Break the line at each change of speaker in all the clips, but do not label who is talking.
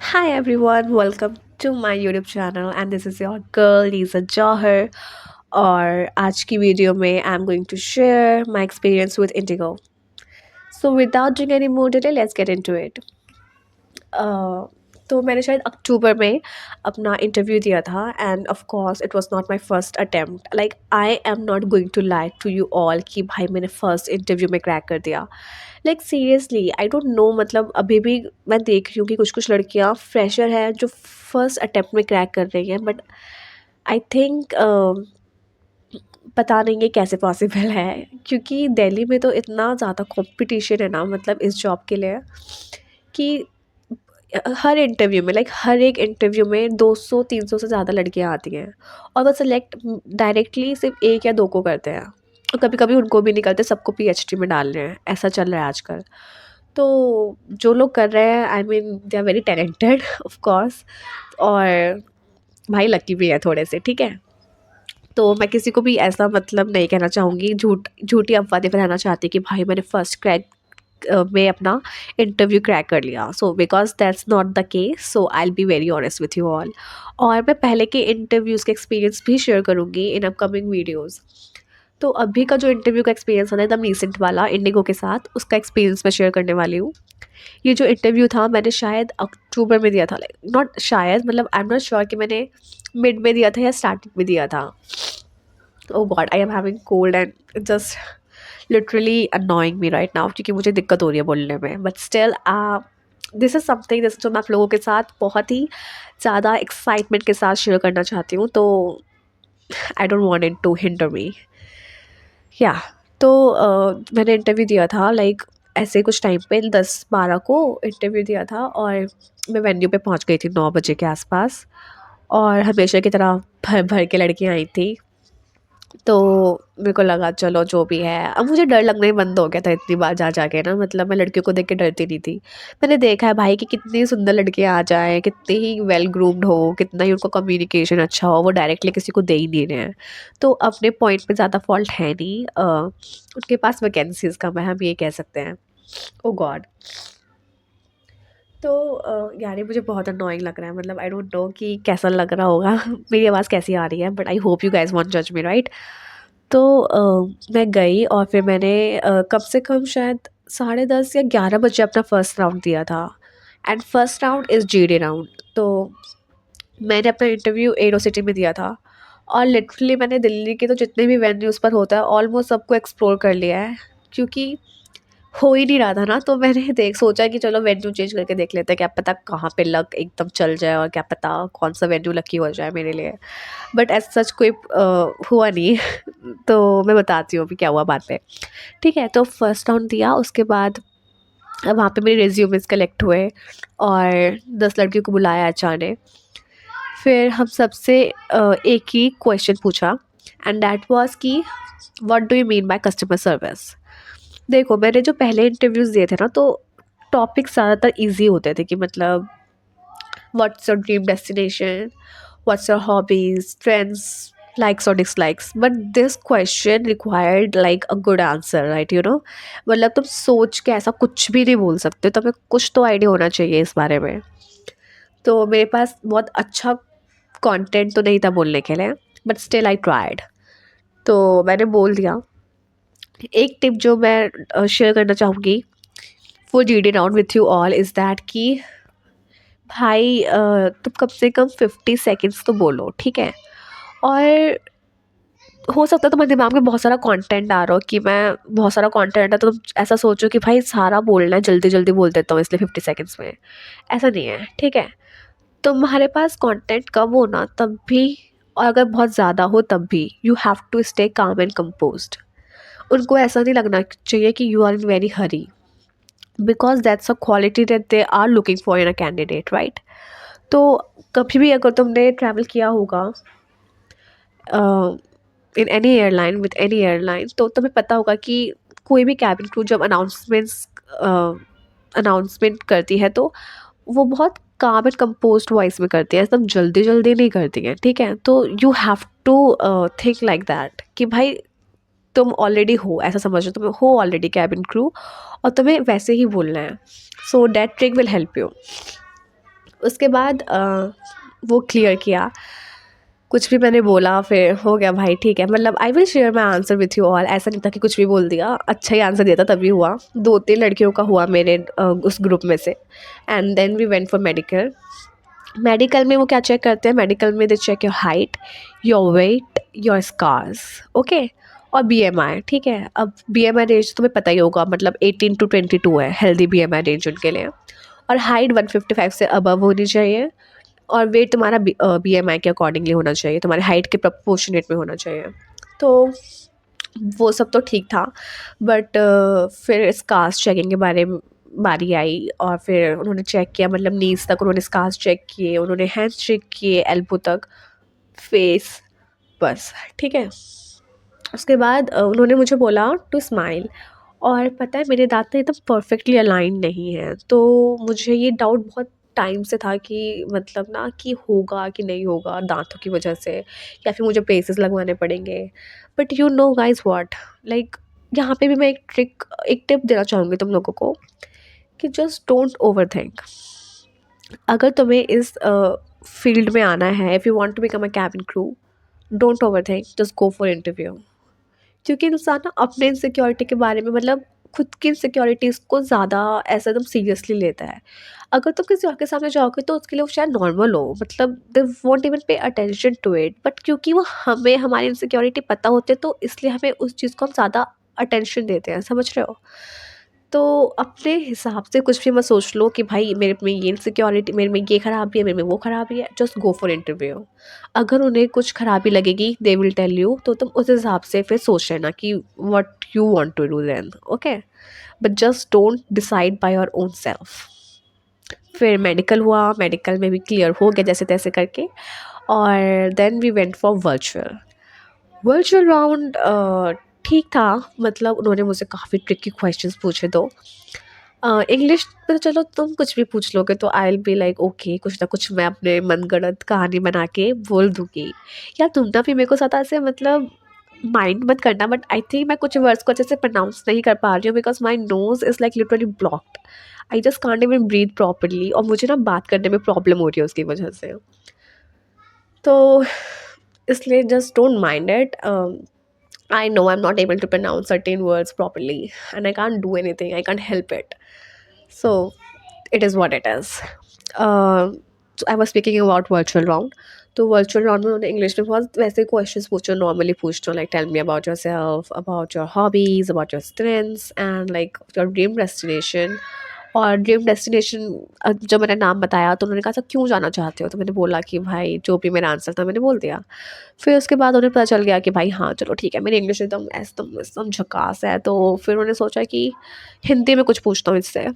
Hi everyone, welcome to my YouTube channel and this is your girl Lisa Johar और आज की video में I'm going to share my experience with Indigo. So without doing any more delay, let's get into it. तो मैंने शायद अक्टूबर में अपना interview दिया था and of course it was not my first attempt like I am not going to lie to you all कि भाई मैंने फर्स्ट इंटरव्यू में क्रैक कर दिया like seriously I don't know मतलब अभी भी मैं देख रही हूँ कि कुछ कुछ लड़कियाँ फ्रेशर हैं जो फर्स्ट अटेम्प्ट में क्रैक कर रही हैं बट आई थिंक पता नहीं ये कैसे पॉसिबल है क्योंकि दिल्ली में तो इतना ज़्यादा कंपटीशन है ना मतलब इस जॉब के लिए कि हर इंटरव्यू में लाइक हर एक इंटरव्यू में 200-300 से ज़्यादा लड़कियां आती हैं और वो सेलेक्ट डायरेक्टली सिर्फ एक या दो को करते हैं और कभी कभी उनको भी नहीं करते सबको पीएचडी में डाल रहे हैं ऐसा चल रहा है आजकल। तो जो लोग कर रहे हैं I mean they are very talented of course और भाई लकी भी है थोड़े से ठीक है। तो मैं किसी को भी ऐसा मतलब नहीं कहना चाहूँगी झूठी अफवाह फैलाना चाहती कि भाई मैंने फर्स्ट क्रैक में अपना इंटरव्यू क्रैक कर लिया so because that's not the case so I will be very honest with you all. और मैं पहले के इंटरव्यूज़ के एक्सपीरियंस भी शेयर करूँगी इन अपकमिंग वीडियोज़। तो अभी का जो इंटरव्यू का एक्सपीरियंस है एकदम रिसेंट वाला इंडिगो के साथ उसका एक्सपीरियंस मैं शेयर करने वाली हूँ। ये जो इंटरव्यू था मैंने शायद अक्टूबर में दिया था लाइक नॉट शायद मतलब आई एम नॉट श्योर कि मैंने मिड में दिया था या स्टार्टिंग में दिया था। Oh God I am having cold and just literally annoying me right now क्योंकि मुझे दिक्कत हो रही है बोलने में but still this is something जैसे जो मैं आप लोगों के साथ बहुत ही ज़्यादा एक्साइटमेंट के साथ शेयर करना चाहती हूँ तो I don't want it to hinder me या। तो मैंने इंटरव्यू दिया था लाइक ऐसे कुछ टाइम पे 10-12 को इंटरव्यू दिया था और मैं वेन्यू पे पहुंच गई थी 9 बजे के आसपास और हमेशा की तरह भर भर के लड़कियां आई थी। तो मेरे को लगा चलो जो भी है अब मुझे डर लगना ही बंद हो गया था इतनी बार जा जाके ना मतलब मैं लड़कियों को देख के डरती नहीं थी। मैंने देखा है भाई कि कितनी सुंदर लड़कियां आ जाएं कितनी ही वेल ग्रूम्ड हो कितना ही उनका कम्युनिकेशन अच्छा हो वो डायरेक्टली किसी को दे ही नहीं रहे हैं। तो अपने पॉइंट पे ज़्यादा फॉल्ट है नहीं उनके पास वैकेंसीज कम है हम ये कह सकते हैं। ओ गॉड। तो यार ये मुझे बहुत अनोइंग लग रहा है मतलब आई डोंट नो कि कैसा लग रहा होगा मेरी आवाज़ कैसी आ रही है but I hope you guys want जज मी राइट। तो मैं गई और फिर मैंने कम से कम शायद 10:30 या 11 बजे अपना फर्स्ट राउंड दिया था and first round is GD round. तो मैंने अपना इंटरव्यू एरो सिटी में दिया था और लिटरली मैंने दिल्ली के तो जितने भी वेन्यूज़ पर होता है ऑलमोस्ट सबको एक्सप्लोर कर लिया है क्योंकि हो ही नहीं रहा था ना। तो मैंने देख सोचा कि चलो वेन्यू चेंज करके देख लेते हैं क्या पता कहाँ पे लक एकदम चल जाए और क्या पता कौन सा वेन्यू लकी हो जाए मेरे लिए। बट एज सच कोई हुआ नहीं तो मैं बताती हूँ अभी क्या हुआ बाद में। ठीक है तो फर्स्ट राउंड दिया उसके बाद वहाँ पे मेरे रिज्यूमेस कलेक्ट हुए और 10 लड़कियों को बुलाया अचानक। फिर हम सबसे एक ही क्वेश्चन पूछा एंड दैट वाज कि what do you mean by customer service. देखो मैंने जो पहले इंटरव्यूज़ दिए थे ना तो टॉपिक ज़्यादातर इजी होते थे कि मतलब what's your dream destination what's your hobbies trends likes और dislikes but this question required like a good answer right you know. मतलब तुम सोच के ऐसा कुछ भी नहीं बोल सकते तो हमें कुछ तो आइडिया होना चाहिए इस बारे में। तो मेरे पास बहुत अच्छा कंटेंट तो नहीं था बोलने के लिए बट स्टिल आई ट्राइड। तो मैंने बोल दिया। एक टिप जो मैं शेयर करना चाहूँगी for GD round with you all is that कि भाई तुम कम से कम 50 सेकेंड्स तो बोलो ठीक है। और हो सकता है तुम्हारे दिमाग में बहुत सारा कंटेंट आ रहा हो कि मैं बहुत सारा कंटेंट है तो तुम ऐसा सोचो कि भाई सारा बोलना है जल्दी जल्दी बोल देता हूँ इसलिए 50 सेकेंड्स में। ऐसा नहीं है ठीक है। तुम्हारे पास कंटेंट कम हो ना तब भी और अगर बहुत ज़्यादा हो तब भी you have to stay calm and composed. उनको ऐसा नहीं लगना चाहिए कि you are in very hurry because that's a quality that they are looking for in a candidate right. तो कभी भी अगर तुमने ट्रैवल किया होगा in any airline with any airline तो तुम्हें पता होगा कि कोई भी कैबिन क्रू जब अनाउंसमेंट करती है तो वो बहुत काम एंड कंपोज्ड वॉइस में करती है एकदम जल्दी जल्दी नहीं करती है ठीक है। तो you have to think like that कि भाई तुम ऑलरेडी हो ऐसा समझो तुम हो ऑलरेडी कैबिन क्रू और तुम्हें वैसे ही बोलना है। So that trick will help you. उसके बाद वो क्लियर किया, कुछ भी मैंने बोला फिर हो गया भाई ठीक है, मतलब आई will share my answer with you all, ऐसा नहीं था कि कुछ भी बोल दिया, अच्छा ही आंसर दिया था तभी हुआ। 2-3 लड़कियों का हुआ मेरे उस ग्रुप में से। And then we went for medical. Medical में वो क्या चेक करते हैं, मेडिकल में they check your height, your weight, your scars, okay, और बीएमआई, ठीक है। अब बीएमआई रेंज तुम्हें पता ही होगा, मतलब 18 to 22 है हेल्दी बीएमआई रेंज उनके लिए, और हाइट 155 से अबव होनी चाहिए, और वेट तुम्हारा बीएमआई के अकॉर्डिंगली होना चाहिए, तुम्हारे हाइट के प्रपोर्शनेट में होना चाहिए। तो वो सब तो ठीक था, बट फिर स्कार्स चेकिंग के बारे में बारी आई, और फिर उन्होंने चेक किया, मतलब नीज तक उन्होंने स्कार्स चेक किए, उन्होंने हैंड्स चेक किए, एल्बो तक, फेस, बस, ठीक है। उसके बाद उन्होंने मुझे बोला टू स्माइल, और पता है मेरे दाँत ना एकदम परफेक्टली अलाइन नहीं है, तो मुझे ये डाउट बहुत टाइम से था कि मतलब ना कि होगा कि नहीं होगा दाँतों की वजह से, या फिर मुझे ब्रेसेस लगवाने पड़ेंगे। But you know guys what, like यहाँ पे भी मैं एक टिप देना चाहूँगी तुम लोगों को, कि जस्ट डोंट ओवरथिंक। अगर तुम्हें इस फील्ड में आना है, if you want to become a cabin crew, don't overthink, just go for interview. क्योंकि इंसान ना अपने इनसिक्योरिटी के बारे में, मतलब खुद की इनसिक्योरिटीज़ को ज़्यादा ऐसा एकदम सीरियसली लेता है। अगर तुम किसी और के सामने जाओगे तो उसके लिए वो शायद नॉर्मल हो, मतलब they won't even pay attention to it, but क्योंकि वो हमें हमारी इनसिक्योरिटी पता होते हैं तो इसलिए हमें उस चीज़ को हम ज़्यादा अटेंशन देते हैं, समझ रहे हो? तो अपने हिसाब से कुछ भी मत सोच लो कि भाई मेरे में ये इनसिक्योरिटी, मेरे में ये खराबी है, मेरे में वो खराबी है, जस्ट गो फॉर इंटरव्यू। अगर उन्हें कुछ खराबी लगेगी दे विल टेल यू, तो तुम उस हिसाब से फिर सोच लेना कि what you want to do then, okay, but just don't decide by your own self. फिर मेडिकल हुआ, मेडिकल में भी क्लियर हो गया जैसे तैसे करके, और then we went for virtual. Virtual round ठीक था, मतलब उन्होंने मुझसे काफ़ी ट्रिकी क्वेश्चंस पूछे, दो इंग्लिश में तो चलो तुम कुछ भी पूछ लोगे तो I will be like okay, कुछ ना कुछ मैं अपने मनगढ़ंत कहानी बना के बोल दूँगी। यार तुम ना भी मेरे को ज़्यादा ऐसे मतलब माइंड मत करना, बट आई थिंक मैं कुछ वर्ड्स को अच्छे से प्रोनाउंस नहीं कर पा रही हूँ, because my nose is like literally blocked. I just can't even breathe properly, और मुझे ना बात करने में प्रॉब्लम हो रही है उसकी वजह से। तो इसलिए just don't mind it. I know I'm not able to pronounce certain words properly, and I can't do anything. I can't help it. So it is what it is. So I was speaking about virtual round. तो virtual round में उन्होंने English में बहुत वैसे questions पूछे, normally पूछते हो, like tell me about yourself, about your hobbies, about your strengths, and like your dream destination. और ड्रीम डेस्टिनेशन जब मैंने नाम बताया तो उन्होंने कहा था क्यों जाना चाहते हो, तो मैंने बोला कि भाई जो भी मेरा आंसर था मैंने बोल दिया। फिर उसके बाद उन्हें पता चल गया कि भाई हाँ चलो ठीक है, मेरी इंग्लिश एकदम झकास है, तो फिर उन्होंने सोचा कि हिंदी में कुछ पूछता हूँ इससे।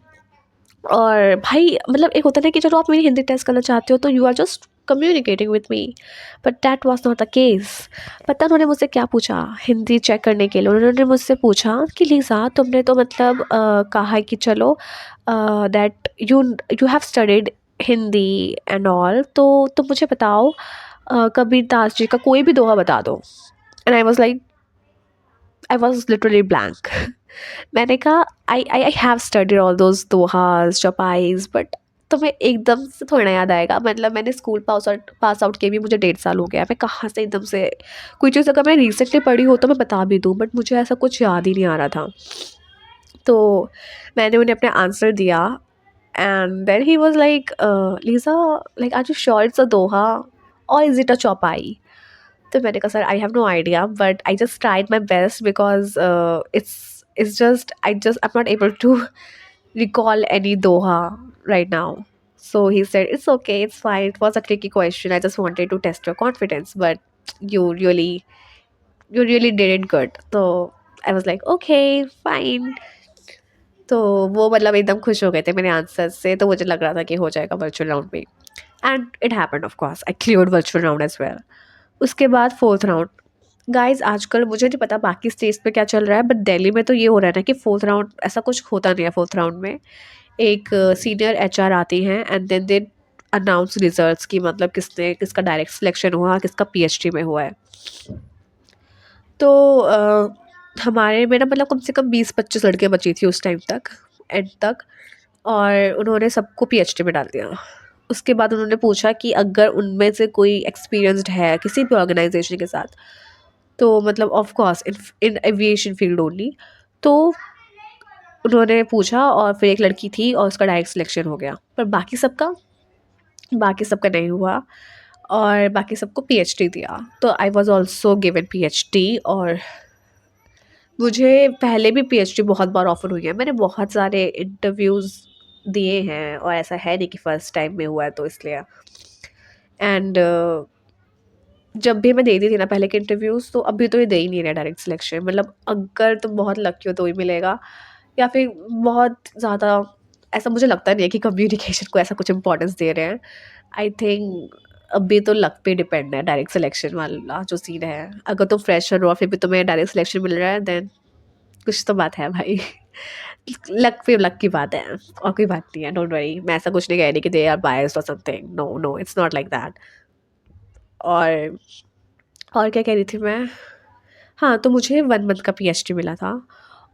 और भाई मतलब एक होता है ना कि चलो आप मेरी हिंदी टेस्ट करना चाहते हो तो you are just communicating with me, but that was not the case. पता है उन्होंने मुझसे क्या पूछा हिंदी चेक करने के लिए? उन्होंने मुझसे पूछा कि लीज़ा तुमने तो मतलब कहा है कि चलो that you you have studied Hindi and all, तो तुम मुझे बताओ कबीरदास जी का कोई भी दोहा बता दो। And I was literally blank. मैंने कहा I have studied all those dohas chaupais, but तुम्हें एकदम से थोड़ा ना याद आएगा, मतलब मैंने स्कूल पास आउट के भी मुझे 1.5 साल हो गया, मैं कहाँ से एकदम से कोई चीज़ अगर मैंने रिसेंटली पढ़ी हो तो मैं बता भी दूँ, बट मुझे ऐसा कुछ याद ही नहीं आ रहा था। तो मैंने उन्हें अपना आंसर दिया, and then he was like Lisa, like are you sure it's a doha और इज इट अ चौपाई? तो मैंने कहा sir I have no idea, but I just tried my best, because it's just I'm not able to recall any doha right now. So he said it's okay, it's fine, it was a tricky question, I just wanted to test your confidence, but you really did it good. So I was like okay fine. तो वो मतलब एकदम खुश हो गए थे मेरे answer से, तो मुझे लग रहा था कि हो जाएगा वर्चुअल राउंड में, and it happened of course, I cleared virtual round as well. उसके बाद फोर्थ राउंड। गाइज आजकल मुझे नहीं पता बाकी स्टेट्स पे क्या चल रहा है, बट दिल्ली में तो ये हो रहा है ना कि फोर्थ राउंड ऐसा कुछ होता नहीं है। फोर्थ राउंड में एक सीनियर एचआर आती हैं, and then they announce results की, मतलब किसका डायरेक्ट सिलेक्शन हुआ, किसका पीएचडी में हुआ है। तो हमारे में ना मतलब कम से कम 20-25 लड़कियाँ बची थी उस टाइम तक, एंड तक, और उन्होंने सबको पीएचडी में डाल दिया। उसके बाद उन्होंने पूछा कि अगर उनमें से कोई एक्सपीरियंस्ड है किसी भी ऑर्गेनाइजेशन के साथ, तो मतलब of course in in aviation field only. तो उन्होंने पूछा और फिर एक लड़की थी और उसका डायरेक्ट सिलेक्शन हो गया, पर बाकी सबका नहीं हुआ। और बाकी सबको पीएचडी दिया, तो I was also given PhD. और मुझे पहले भी पीएचडी बहुत बार ऑफर हुई है, मैंने बहुत सारे इंटरव्यूज़ दिए हैं, और ऐसा है नहीं कि फ़र्स्ट टाइम में हुआ है तो इसलिए। एंड जब भी मैं देती थी ना पहले के इंटरव्यूज़, तो अभी तो ये दे ही नहीं रहा डायरेक्ट सिलेक्शन। मतलब अगर तुम बहुत लकी हो तो ही मिलेगा, या फिर बहुत ज़्यादा ऐसा मुझे लगता नहीं है कि कम्युनिकेशन को ऐसा कुछ इंपॉर्टेंस दे रहे हैं। आई थिंक अभी तो लक पे डिपेंड है डायरेक्ट सिलेक्शन वाला जो सीन है। अगर तुम फ्रेशर हो और फिर भी तुम्हें डायरेक्ट सिलेक्शन मिल रहा है, देन कुछ तो बात है भाई। लक पे लक की बात है, और कोई बात नहीं है, डोंट वरी। मैं ऐसा कुछ नहीं कह रही कि दे आर बायस्ड और something, no no, it's not like that. और और क्या कह रही थी मैं? हाँ, तो मुझे 1 मंथ का पीएचडी मिला था,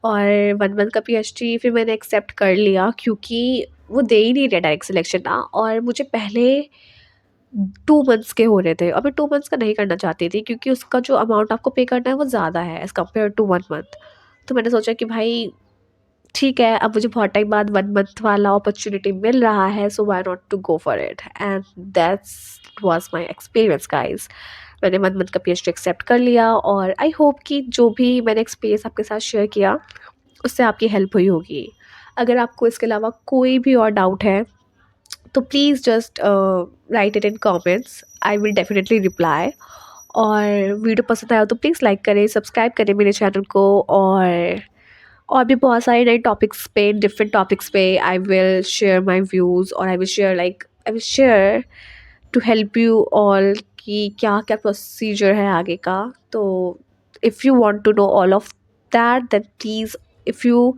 और 1 मंथ का पीएचडी फिर मैंने एक्सेप्ट कर लिया, क्योंकि वो दे ही नहीं रहे डायरेक्ट सिलेक्शन ना। और मुझे पहले 2 मंथ्स के हो रहे थे, और मैं 2 मंथ्स का नहीं करना चाहती थी, क्योंकि उसका जो अमाउंट आपको पे करना है वो ज़्यादा है एज़ कम्पेयर टू 1 मंथ। तो मैंने सोचा कि भाई ठीक है, अब मुझे बहुत टाइम बाद 1 मंथ वाला अपॉर्च्युनिटी मिल रहा है, so why not to go for it. And that's was my experience guys. मैंने 1 मंथ का पीएचडी एक्सेप्ट कर लिया, और आई होप कि जो भी मैंने एक्सपीरियंस आपके साथ शेयर किया उससे आपकी हेल्प हुई होगी। अगर आपको इसके अलावा कोई भी और डाउट है, तो please just right it in comments, I will definitely reply. और वीडियो पसंद आया हो तो प्लीज़ लाइक करें, सब्सक्राइब करें मेरे चैनल को। और भी बहुत सारे नए टॉपिक्स पे, डिफरेंट टॉपिक्स पे I will share my views, और I will share to help you all कि क्या क्या प्रोसीजर है आगे का। तो if you want to know all of that, then please, if you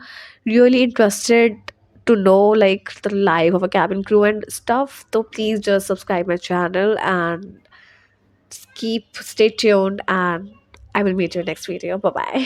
really interested to know like the life of a cabin crew and stuff, so please just subscribe my channel and stay tuned, and I will meet you next video. Bye bye.